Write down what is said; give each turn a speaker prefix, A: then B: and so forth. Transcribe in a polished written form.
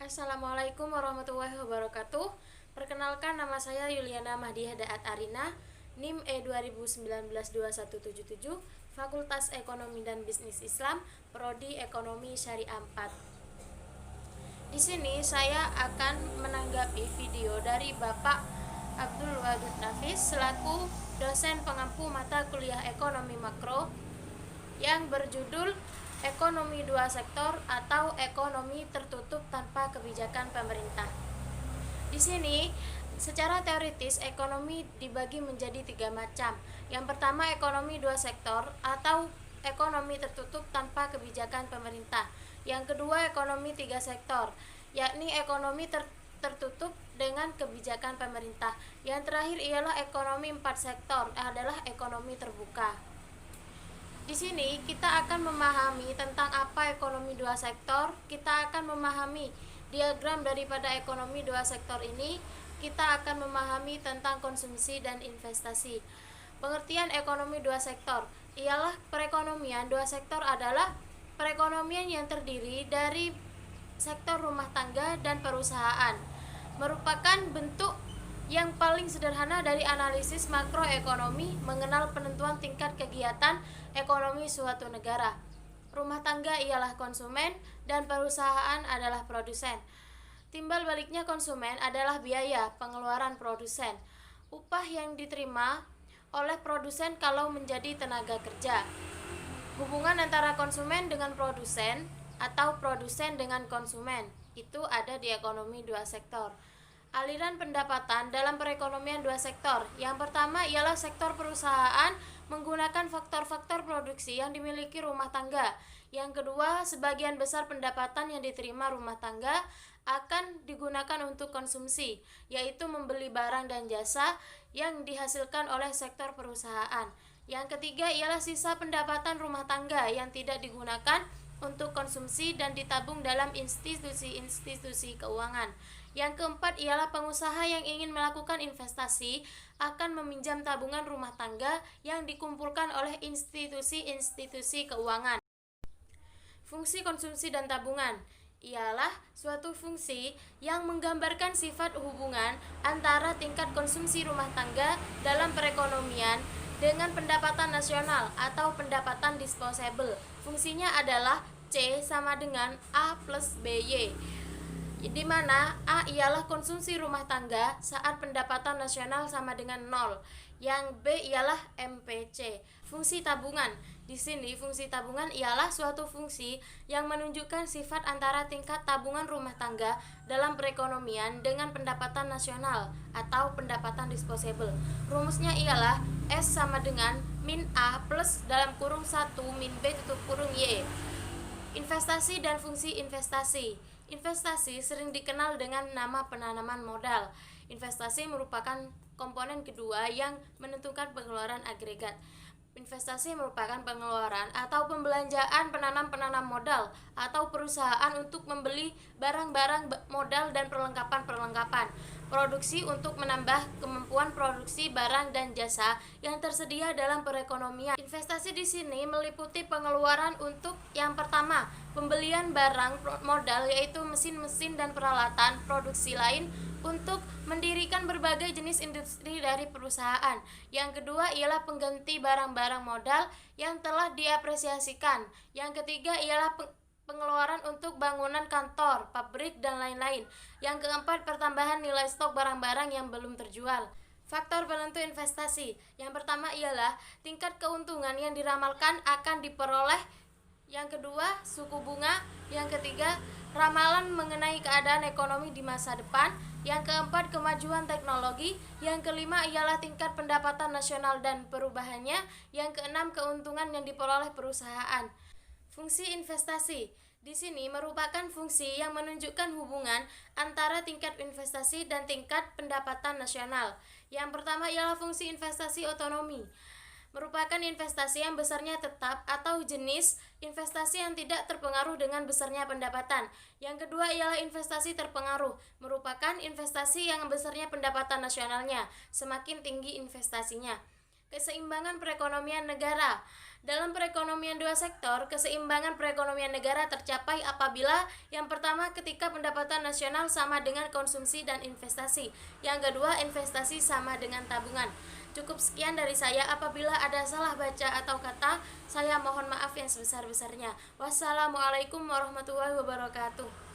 A: Assalamualaikum warahmatullahi wabarakatuh. Perkenalkan, nama saya Yuliana Mahdiah Daat Arina, NIM E2019-2177, Fakultas Ekonomi dan Bisnis Islam, Prodi Ekonomi Syariah 4. Di sini saya akan menanggapi video dari Bapak Abdul Wadud Nafis selaku dosen pengampu mata kuliah Ekonomi Makro yang berjudul Ekonomi Dua Sektor atau Ekonomi Tertutup Tanpa Kebijakan Pemerintah. Di sini, secara teoritis ekonomi dibagi menjadi 3 macam. Yang pertama, ekonomi dua sektor atau ekonomi tertutup tanpa kebijakan pemerintah. Yang kedua, ekonomi 3 sektor, yakni ekonomi tertutup dengan kebijakan pemerintah. Yang terakhir ialah ekonomi 4 sektor, adalah ekonomi terbuka. Di sini kita akan memahami tentang apa ekonomi dua sektor. Kita akan memahami diagram daripada ekonomi dua sektor ini. Kita akan memahami tentang konsumsi dan investasi. Pengertian ekonomi dua sektor ialah perekonomian dua sektor adalah perekonomian yang terdiri dari sektor rumah tangga dan perusahaan. Merupakan bentuk yang paling sederhana dari analisis makroekonomi mengenal penentuan tingkat kegiatan ekonomi suatu negara. Rumah tangga ialah konsumen dan perusahaan adalah produsen. Timbal baliknya konsumen adalah biaya pengeluaran produsen, upah yang diterima oleh produsen kalau menjadi tenaga kerja. Hubungan antara konsumen dengan produsen atau produsen dengan konsumen itu ada di ekonomi dua sektor. Aliran pendapatan dalam perekonomian dua sektor. Yang pertama ialah sektor perusahaan menggunakan faktor-faktor produksi yang dimiliki rumah tangga. Yang kedua, sebagian besar pendapatan yang diterima rumah tangga akan digunakan untuk konsumsi, yaitu membeli barang dan jasa yang dihasilkan oleh sektor perusahaan. Yang ketiga ialah sisa pendapatan rumah tangga yang tidak digunakan untuk konsumsi dan ditabung dalam institusi-institusi keuangan. Yang keempat ialah pengusaha yang ingin melakukan investasi akan meminjam tabungan rumah tangga yang dikumpulkan oleh institusi-institusi keuangan. Fungsi konsumsi dan tabungan ialah suatu fungsi yang menggambarkan sifat hubungan antara tingkat konsumsi rumah tangga dalam perekonomian dengan pendapatan nasional atau pendapatan disposable. Fungsinya adalah C sama dengan A plus BY, di mana A ialah konsumsi rumah tangga saat pendapatan nasional sama dengan 0, yang B ialah MPC. Fungsi tabungan. Di sini fungsi tabungan ialah suatu fungsi yang menunjukkan sifat antara tingkat tabungan rumah tangga dalam perekonomian dengan pendapatan nasional atau pendapatan disposable. Rumusnya ialah S sama dengan min A plus dalam kurung 1 min B tutup kurung Y. Investasi dan fungsi investasi. Investasi sering dikenal dengan nama penanaman modal. Investasi merupakan komponen kedua yang menentukan pengeluaran agregat. Investasi merupakan pengeluaran atau pembelanjaan penanam-penanam modal atau perusahaan untuk membeli barang-barang modal dan perlengkapan-perlengkapan produksi untuk menambah kemampuan produksi barang dan jasa yang tersedia dalam perekonomian. Investasi di sini meliputi pengeluaran untuk yang pertama, pembelian barang modal yaitu mesin-mesin dan peralatan produksi lain untuk mendirikan berbagai jenis industri dari perusahaan. Yang kedua ialah pengganti barang-barang modal yang telah diapresiasikan. Yang ketiga ialah pengeluaran untuk bangunan kantor, pabrik, dan lain-lain. Yang keempat, pertambahan nilai stok barang-barang yang belum terjual. Faktor penentu investasi. Yang pertama ialah tingkat keuntungan yang diramalkan akan diperoleh. Yang kedua, suku bunga. Yang ketiga, ramalan mengenai keadaan ekonomi di masa depan. Yang keempat, kemajuan teknologi. Yang kelima ialah tingkat pendapatan nasional dan perubahannya. Yang keenam, keuntungan yang diperoleh perusahaan. Fungsi investasi di sini merupakan fungsi yang menunjukkan hubungan antara tingkat investasi dan tingkat pendapatan nasional. Yang pertama ialah fungsi investasi otonomi. Merupakan investasi yang besarnya tetap atau jenis investasi yang tidak terpengaruh dengan besarnya pendapatan. Yang kedua ialah investasi terpengaruh, merupakan investasi yang besarnya pendapatan nasionalnya, semakin tinggi investasinya. Keseimbangan perekonomian negara. Dalam perekonomian dua sektor, keseimbangan perekonomian negara tercapai apabila yang pertama ketika pendapatan nasional sama dengan konsumsi dan investasi. Yang kedua, investasi sama dengan tabungan. Cukup sekian dari saya. Apabila ada salah baca atau kata, saya mohon maaf yang sebesar-besarnya. Wassalamualaikum warahmatullahi wabarakatuh.